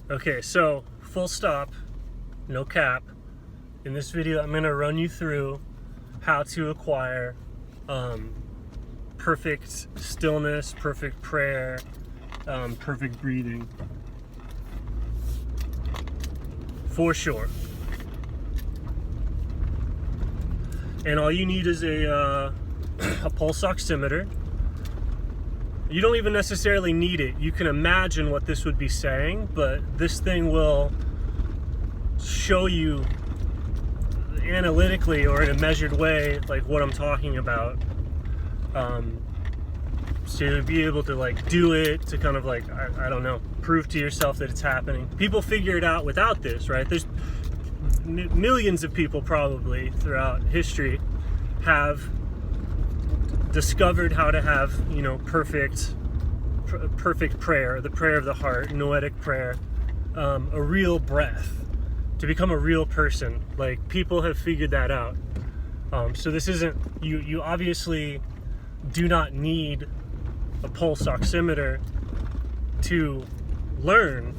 Okay, so full stop, no cap. In this video, I'm gonna run you through how to acquire perfect stillness, perfect prayer, perfect breathing. For sure. And all you need is a pulse oximeter. You don't even necessarily need it. You can imagine what this would be saying, but this thing will show you analytically or in a measured way like what I'm talking about. So you'll be able to like do it to kind of like, I don't know, prove to yourself that it's happening. People figure it out without this, right? There's millions of people probably throughout history have discovered how to have, you know, perfect prayer, the prayer of the heart, noetic prayer, a real breath, to become a real person. Like, people have figured that out. So this isn't, you obviously do not need a pulse oximeter to learn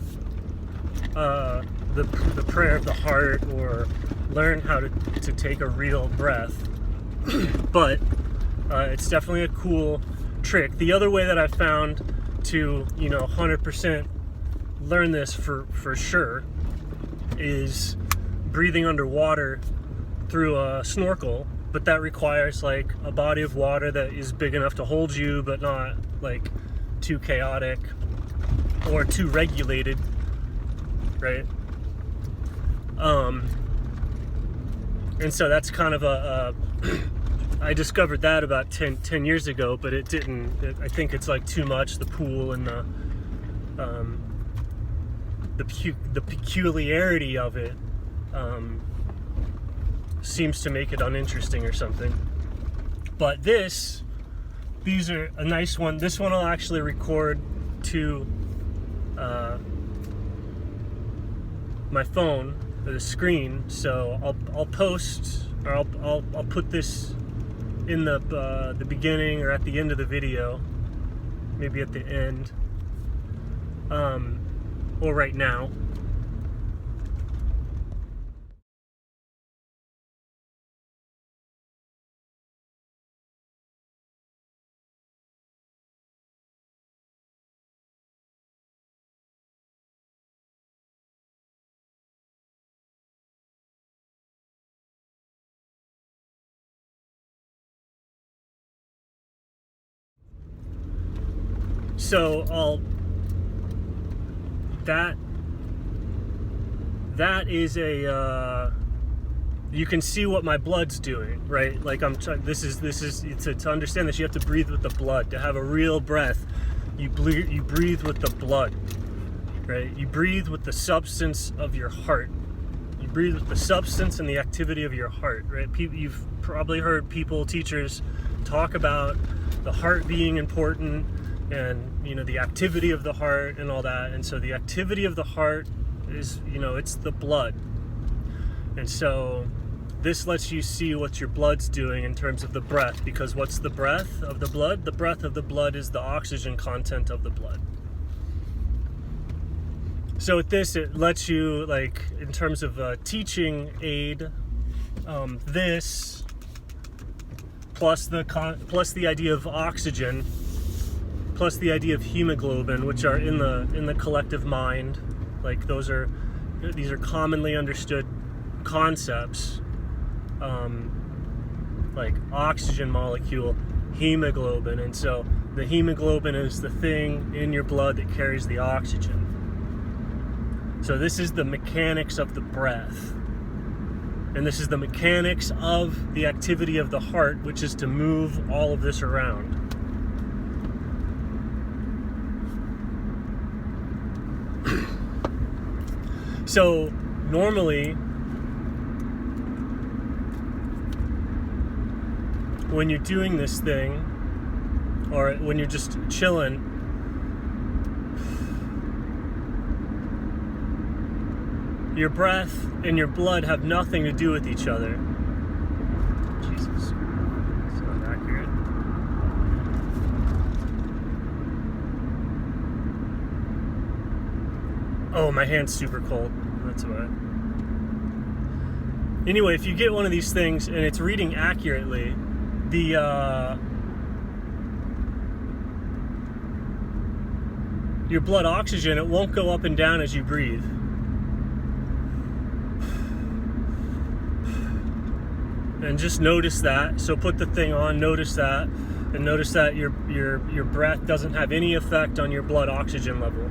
the prayer of the heart or learn how to take a real breath. But it's definitely a cool trick. The other way that I found to, you know, 100% learn this for sure is breathing underwater through a snorkel, but that requires like a body of water that is big enough to hold you, but not like too chaotic or too regulated, right? And so that's kind of I discovered that about 10 years ago, but it didn't, I think it's like too much, the pool and the peculiarity of it seems to make it uninteresting or something. But these are a nice one. This one I'll actually record to my phone, the screen, so I'll post, or I'll put this in the beginning or at the end of the video, maybe at the end, or right now. So that is a you can see what my blood's doing, right? Like this is to understand this, you have to breathe with the blood. To have a real breath, you breathe with the blood, right? You breathe with the substance of your heart. You breathe with the substance and the activity of your heart, right? You've probably heard teachers talk about the heart being important, and, you know, the activity of the heart and all that. And so the activity of the heart is, you know, it's the blood. And so this lets you see what your blood's doing in terms of the breath, because what's the breath of the blood? The breath of the blood is the oxygen content of the blood. So with this, it lets you, like, in terms of a teaching aid, this plus the idea of oxygen, plus the idea of hemoglobin, which are in the collective mind. Like, these are commonly understood concepts, like oxygen molecule, hemoglobin. And so the hemoglobin is the thing in your blood that carries the oxygen. So this is the mechanics of the breath. And this is the mechanics of the activity of the heart, which is to move all of this around. So normally, when you're doing this thing, or when you're just chilling, your breath and your blood have nothing to do with each other. Jesus, it's not accurate. Oh, my hand's super cold. That's why. Anyway, if you get one of these things and it's reading accurately, your blood oxygen, it won't go up and down as you breathe. And just notice that. So put the thing on, notice that, and notice that your breath doesn't have any effect on your blood oxygen level.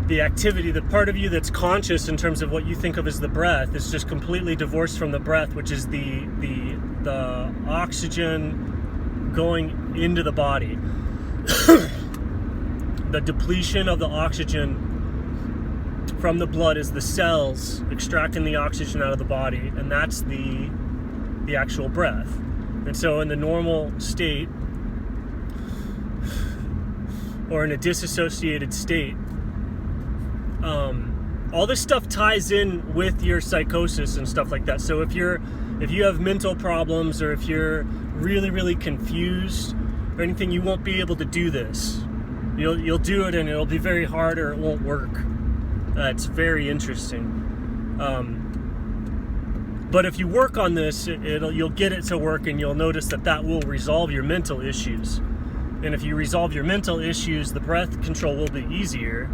The activity, the part of you that's conscious in terms of what you think of as the breath, is just completely divorced from the breath, which is the oxygen going into the body. The depletion of the oxygen from the blood is the cells extracting the oxygen out of the body, and that's the actual breath. And so in the normal state, or in a disassociated state, all this stuff ties in with your psychosis and stuff like that. So if you have mental problems, or if you're really, really confused or anything, you won't be able to do this. You'll do it and it'll be very hard, or it won't work. It's very interesting. But if you work on this, you'll get it to work, and you'll notice that will resolve your mental issues. And if you resolve your mental issues, the breath control will be easier.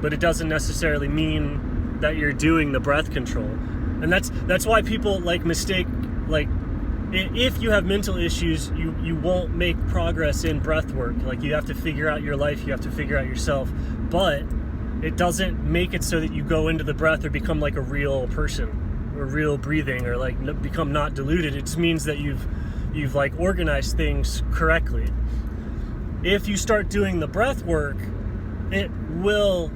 But it doesn't necessarily mean that you're doing the breath control. And that's why people mistake, if you have mental issues, you won't make progress in breath work. You have to figure out your life, you have to figure out yourself. But it doesn't make it so that you go into the breath or become like a real person, or real breathing, or become not diluted. It just means that you've organized things correctly. If you start doing the breath work, it will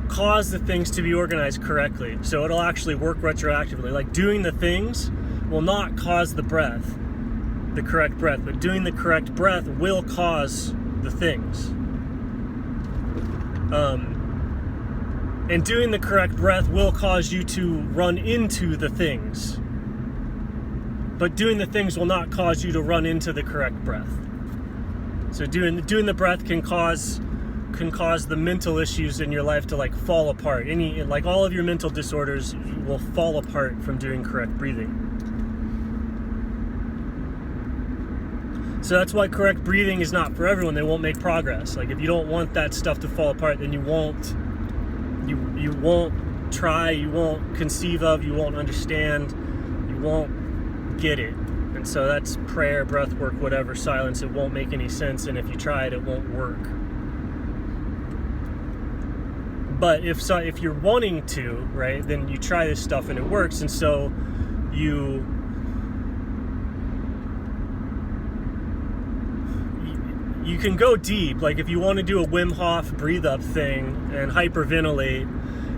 cause the things to be organized correctly. So it'll actually work retroactively. Doing the things will not cause the correct breath, but doing the correct breath will cause the things. And doing the correct breath will cause you to run into the things. But doing the things will not cause you to run into the correct breath. So doing the breath can cause the mental issues in your life to fall apart. All of your mental disorders will fall apart from doing correct breathing. So that's why correct breathing is not for everyone. They won't make progress. If you don't want that stuff to fall apart, then you won't try, you won't conceive of, you won't understand, you won't get it. And so that's prayer, breath work, whatever, silence. It won't make any sense, and if you try it, it won't work. But if you're wanting to, right, then you try this stuff and it works. And so you can go deep. If you want to do a Wim Hof breathe up thing and hyperventilate,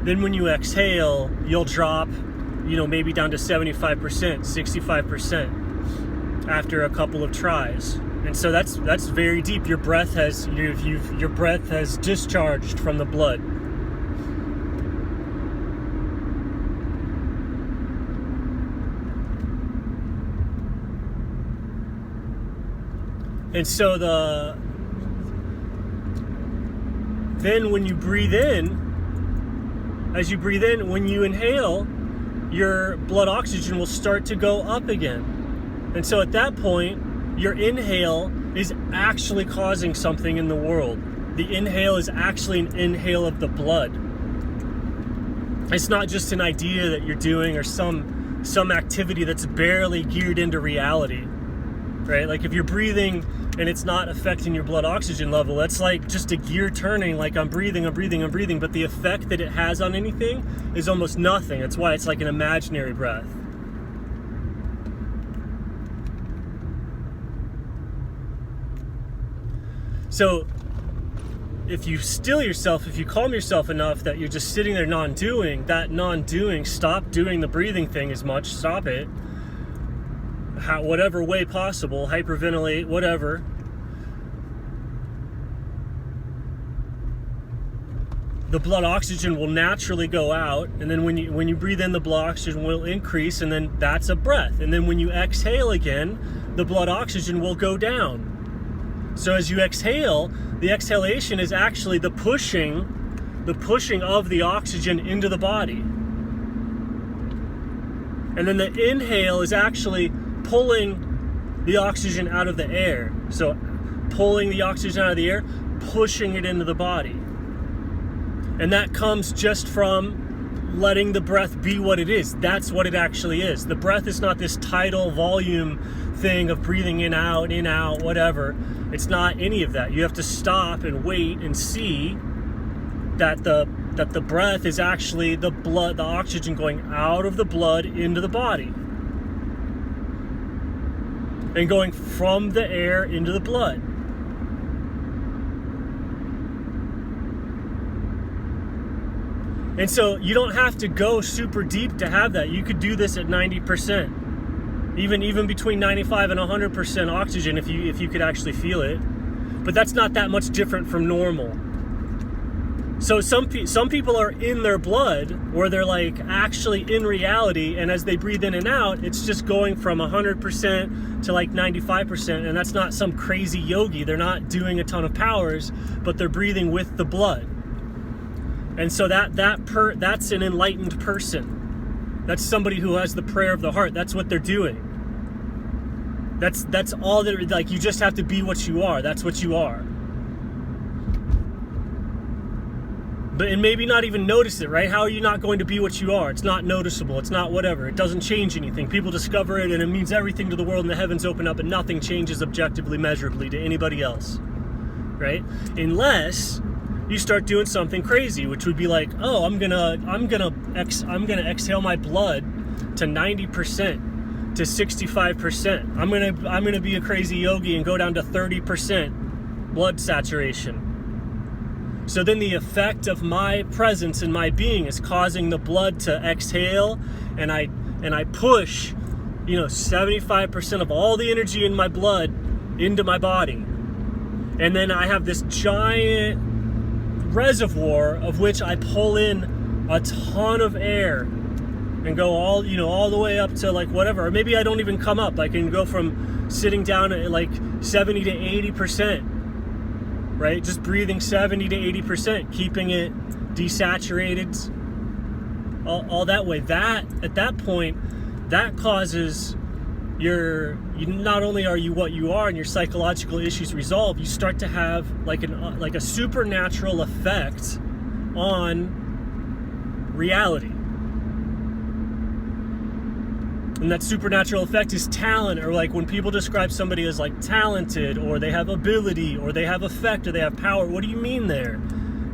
then when you exhale, you'll drop, maybe down to 75%, 65% after a couple of tries. And so that's very deep. Your breath has discharged from the blood. And so then when you breathe in, when you inhale, your blood oxygen will start to go up again. And so at that point, your inhale is actually causing something in the world. The inhale is actually an inhale of the blood. It's not just an idea that you're doing, or some activity that's barely geared into reality. Right? If you're breathing and it's not affecting your blood oxygen level, that's just a gear turning, I'm breathing, but the effect that it has on anything is almost nothing. That's why it's like an imaginary breath. So if you still yourself, if you calm yourself enough that you're just sitting there non-doing, stop doing the breathing thing as much, stop it. Whatever way possible, hyperventilate, whatever. The blood oxygen will naturally go out, and then when you breathe in, the blood oxygen will increase, and then that's a breath. And then when you exhale again, the blood oxygen will go down. So as you exhale, the exhalation is actually the pushing of the oxygen into the body. And then the inhale is actually pulling the oxygen out of the air. So pulling the oxygen out of the air, pushing it into the body. And that comes just from letting the breath be what it is. That's what it actually is. The breath is not this tidal volume thing of breathing in, out, whatever. It's not any of that. You have to stop and wait and see that the breath is actually the blood, the oxygen going out of the blood into the body. And going from the air into the blood. And so you don't have to go super deep to have that. You could do this at 90%. Even between 95 and 100% oxygen if you could actually feel it. But that's not that much different from normal. So some people are in their blood where they're like actually in reality, and as they breathe in and out, it's just going from 100% to like 95%, and that's not some crazy yogi. They're not doing a ton of powers, but they're breathing with the blood. And so that's an enlightened person. That's somebody who has the prayer of the heart. That's what they're doing. That's all that, like, you just have to be what you are. That's what you are. And maybe not even notice it, right? How are you not going to be what you are? It's not noticeable. It's not whatever. It doesn't change anything. People discover it and it means everything to the world, and the heavens open up and nothing changes objectively, measurably to anybody else, right? Unless you start doing something crazy, which would be like, oh, I'm gonna exhale my blood to 90%. To 65%. I'm gonna be a crazy yogi and go down to 30% blood saturation. So then the effect of my presence and my being is causing the blood to exhale, and I push, 75% of all the energy in my blood into my body. And then I have this giant reservoir of which I pull in a ton of air. And go all the way up to like whatever. Or maybe I don't even come up. I can go from sitting down at like 70 to 80%, right? Just breathing 70 to 80%, keeping it desaturated, all that way. That, at that point, that causes not only are you what you are and your psychological issues resolve, you start to have like a supernatural effect on reality. And that supernatural effect is talent, or like when people describe somebody as like talented, or they have ability, or they have effect, or they have power. What do you mean there?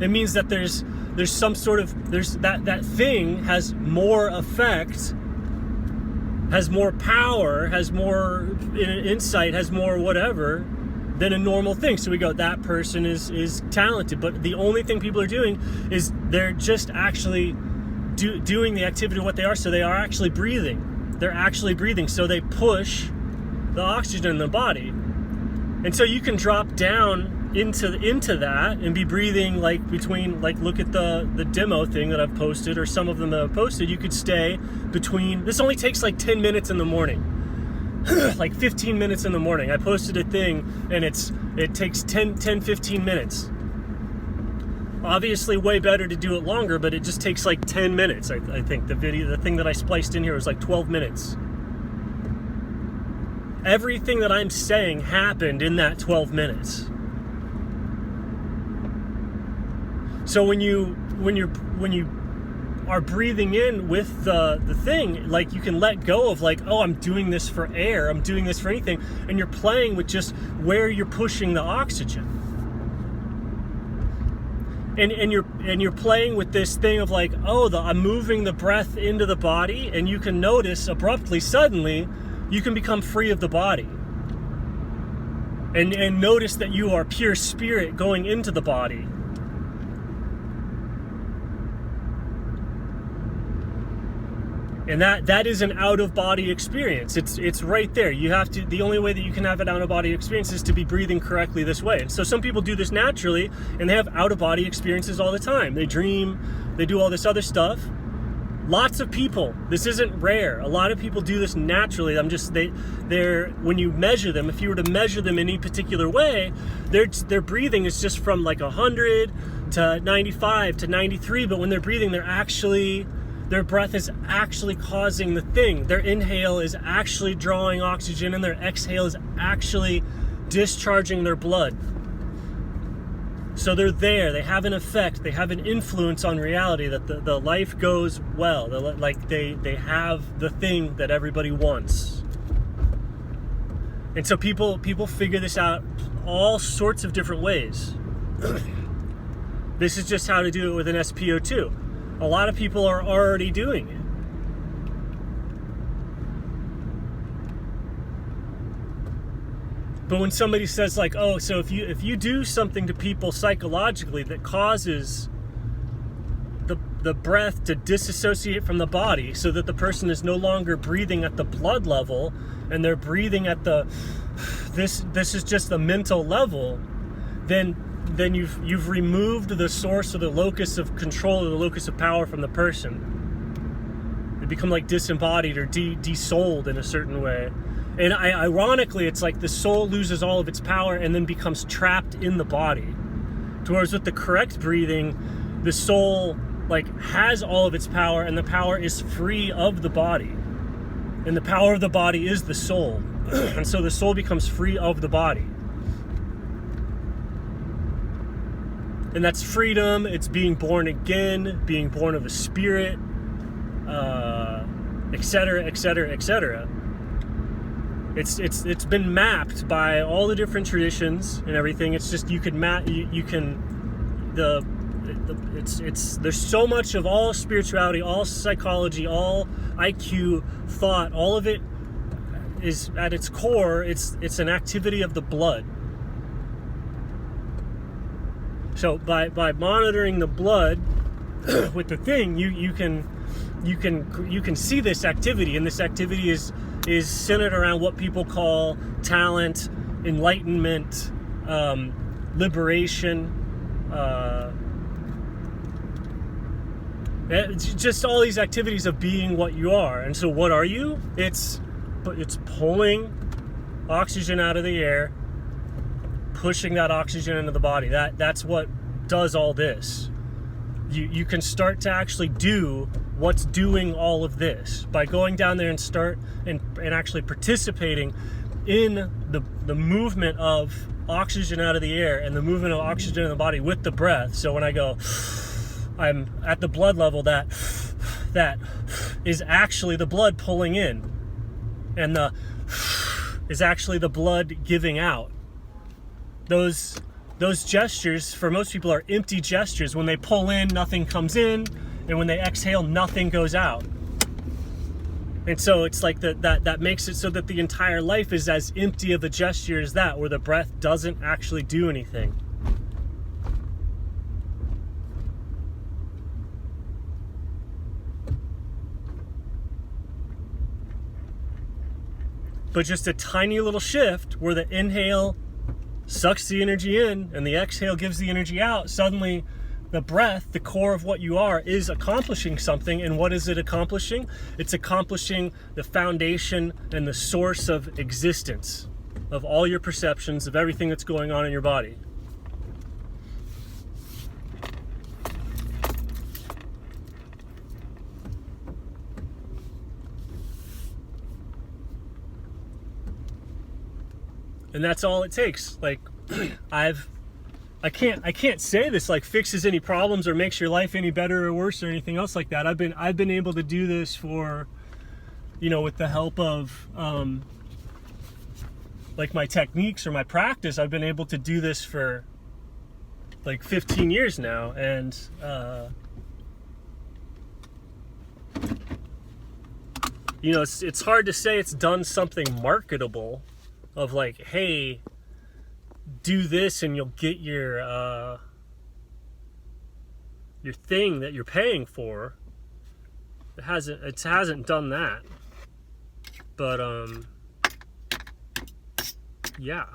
It means that there's some sort of, that thing has more effect, has more power, has more insight, has more whatever than a normal thing. So we go, that person is talented. But the only thing people are doing is they're just actually doing the activity of what they are. So they are actually breathing. They're actually breathing, so they push the oxygen in the body. And so you can drop down into that and be breathing like between, like, look at the demo thing that I've posted, or some of them that I've posted. You could stay between, this only takes like 10 minutes in the morning. Like 15 minutes in the morning. I posted a thing and it takes 15 minutes. Obviously way better to do it longer, but it just takes like 10 minutes. I think the thing that I spliced in here was like 12 minutes. Everything that I'm saying happened in that 12 minutes. So when you are breathing in with the thing, like, you can let go of like, oh, I'm doing this for air, I'm doing this for anything, and you're playing with just where you're pushing the oxygen. And you're playing with this thing of like, oh, I'm moving the breath into the body, and you can notice abruptly, suddenly, you can become free of the body. And notice that you are pure spirit going into the body. And that is an out-of-body experience. It's right there. You have to, the only way that you can have an out-of-body experience is to be breathing correctly this way. And so some people do this naturally, and they have out-of-body experiences all the time. They dream, they do all this other stuff, Lots of people, this isn't rare. A lot of people do this naturally. They're when you measure them, if you were to measure them in any particular way, their breathing is just from like 100 to 95 to 93. But when they're breathing, their breath is actually causing the thing. Their inhale is actually drawing oxygen, and their exhale is actually discharging their blood. So they're there, they have an effect, they have an influence on reality, that the life goes well. They have the thing that everybody wants. And so people figure this out all sorts of different ways. This is just how to do it with an SpO2. A lot of people are already doing it. But when somebody says like, oh, so if you do something to people psychologically that causes the breath to disassociate from the body, so that the person is no longer breathing at the blood level and they're breathing at this is just the mental level, then you've removed the source or the locus of control or the locus of power from the person. They become like disembodied or de-souled in a certain way. And ironically, it's like the soul loses all of its power and then becomes trapped in the body. Whereas with the correct breathing, the soul like has all of its power, and the power is free of the body. And the power of the body is the soul. And so the soul becomes free of the body. And that's freedom. It's being born again, being born of the spirit, etc., etc., etc. It's been mapped by all the different traditions and everything. It's just there's so much of all spirituality, all psychology, all IQ, thought, all of it is at its core, it's an activity of the blood. So by monitoring the blood with the thing, you can see this activity, and this activity is centered around what people call talent, enlightenment, liberation, just all these activities of being what you are. And so what are you? It's pulling oxygen out of the air, pushing that oxygen into the body. That's what does all this. You can start to actually do what's doing all of this by going down there and start and actually participating in the movement of oxygen out of the air and the movement of oxygen in the body with the breath. So when I go, I'm at the blood level, that is actually the blood pulling in, and the is actually the blood giving out. Those gestures for most people are empty gestures. When they pull in, nothing comes in, and when they exhale, nothing goes out. And so it's like that makes it so that the entire life is as empty of a gesture as that, where the breath doesn't actually do anything. But just a tiny little shift where the inhale sucks the energy in and the exhale gives the energy out, suddenly the breath, the core of what you are, is accomplishing something. And what is it accomplishing? It's accomplishing the foundation and the source of existence, of all your perceptions, of everything that's going on in your body. And that's all it takes. Like, I can't say this like fixes any problems or makes your life any better or worse or anything else like that. I've been able to do this for, with the help of like my techniques or my practice. I've been able to do this for like 15 years now, and it's hard to say it's done something marketable of like, hey, do this and you'll get your thing that you're paying for. It hasn't done that. But yeah.